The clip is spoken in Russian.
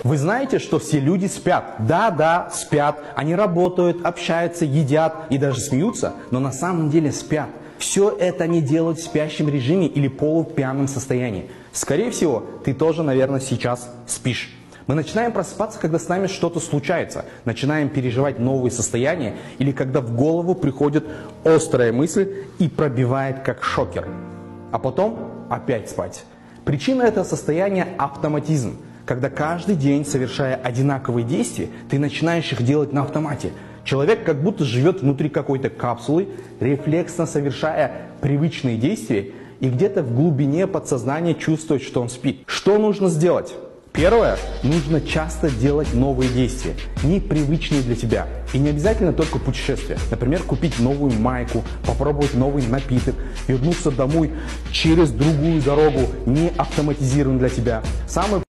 Вы знаете, что все люди спят? Да, спят. Они работают, общаются, едят и даже смеются, но на самом деле спят. Все это они делают в спящем режиме или полупьяном состоянии. Скорее всего, ты тоже, наверное, сейчас спишь. Мы начинаем просыпаться, когда с нами что-то случается, начинаем переживать новые состояния или когда в голову приходит острая мысль и пробивает как шокер. А потом опять спать. Причина этого состояния – автоматизм. Когда каждый день, совершая одинаковые действия, ты начинаешь их делать на автомате. Человек как будто живет внутри какой-то капсулы, рефлексно совершая привычные действия и где-то в глубине подсознания чувствует, что он спит. Что нужно сделать? Первое, нужно часто делать новые действия, непривычные для тебя. И не обязательно только путешествия. Например, купить новую майку, попробовать новый напиток, вернуться домой через другую дорогу, не автоматизированную для тебя. Самый